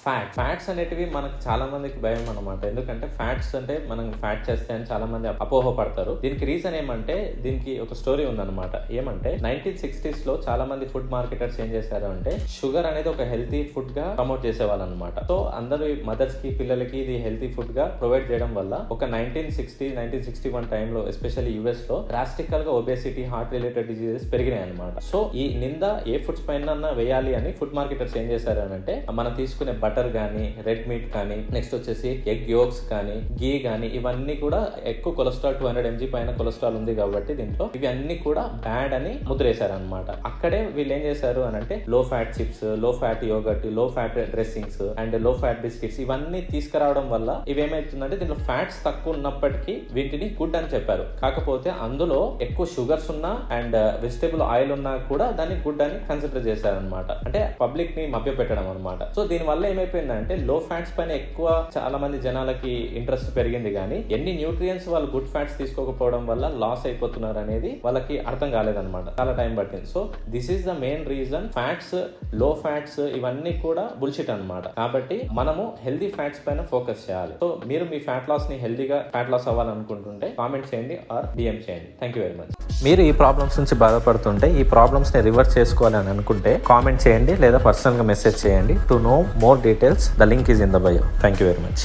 Fats అనేటివి మనకు చాలా మందికి భయం అనమాట. ఎందుకంటే ఫ్యాట్స్ అంటే మనం ఫ్యాట్ చేస్తే అని చాలా మంది అపోహ పడతారు. దీనికి రీజన్ ఏమంటే, దీనికి ఒక స్టోరీ ఉందన్నమాట. ఏమంటే 1960s లో చాలా మంది ఫుడ్ మార్కెటర్స్ ఏం చేశారు అంటే, షుగర్ అనేది ఒక హెల్తీ ఫుడ్ గా ప్రమోట్ చేసేవాళ్ళు అనమాట. సో అందరూ మదర్స్ కి పిల్లలకి ఇది హెల్తీ ఫుడ్ గా ప్రొవైడ్ చేయడం వల్ల ఒక 1961 టైంలో ఎస్పెషల్లీ యుఎస్ లో డ్రాస్టికల్ గా ఒబేసిటీ, హార్ట్ రిలేటెడ్ డిజీజెస్ పెరిగినాయి అనమాట. సో ఈ నింద ఏ ఫుడ్స్ పైన వేయాలి అని ఫుడ్ మార్కెటర్స్ ఏం చేశారు అంటే, మనం తీసుకునే బటర్ గానీ, రెడ్ మీట్ కానీ, నెక్స్ట్ వచ్చేసి ఎగ్ యోక్స్ కానీ, గీ కానీ, ఇవన్నీ కూడా ఎక్కువ కొలెస్ట్రాల్ 200 mg పైన కొలెస్ట్రాల్ ఉంది కాబట్టి దీంట్లో ఇవి అన్ని కూడా బ్యాడ్ అని ముద్రేశారు అనమాట. అక్కడే వీళ్ళు ఏం చేశారు అని అంటే, లో ఫ్యాట్ చిప్స్, లో ఫ్యాట్ యోగర్ట్, లో ఫ్యాట్ డ్రెస్సింగ్స్ అండ్ లో ఫ్యాట్ బిస్కెట్స్ ఇవన్నీ తీసుకురావడం వల్ల ఇవేమైతుందంటే, దీంట్లో ఫ్యాట్స్ తక్కువ ఉన్నప్పటికీ వీటిని గుడ్ అని చెప్పారు. కాకపోతే అందులో ఎక్కువ షుగర్స్ ఉన్నా అండ్ వెజిటేబుల్ ఆయిల్ ఉన్నా కూడా దాన్ని గుడ్ అని కన్సిడర్ చేశారు అనమాట. అంటే పబ్లిక్ ని మభ్య పెట్టడం అనమాట. సో దీని వల్ల ఏమైపోయిందంటే, లో ఫ్యాట్స్ పైన ఎక్కువ చాలా మంది జనాలకి ఇంట్రెస్ట్ పెరిగింది, కానీ ఎన్ని న్యూట్రియన్స్ వాళ్ళు గుడ్ ఫ్యాట్స్ తీసుకోకపోవడం వల్ల లాస్ అయిపోతున్నారు అనేది వాళ్ళకి అర్థం కాలేదన్నమాట. చాలా టైం పట్టింది. So this is the main reason. Fats, లో ఫ్యాట్స్ ఇవన్నీ కూడా బుల్షిట్ అనమాట. కాబట్టి మనము హెల్దీ ఫ్యాట్స్ పైన ఫోకస్ చేయాలి. సో మీరు మీ ఫ్యాట్ లాస్ ని హెల్దీగా ఫ్యాట్ లాస్ అవ్వాలనుకుంటుంటే కామెంట్ చేయండి ఆర్ డిఎం చేయండి. Thank you very much. మీరు ఈ ప్రాబ్లమ్స్ నుంచి బాధపడుతుంటే, ఈ ప్రాబ్లమ్స్ ని రివర్స్ చేసుకోవాలని అనుకుంటే కామెంట్ చేయండి లేదా పర్సనల్ గా మెసేజ్ చేయండి. To know more details, the link is in the bio. Thank you very much.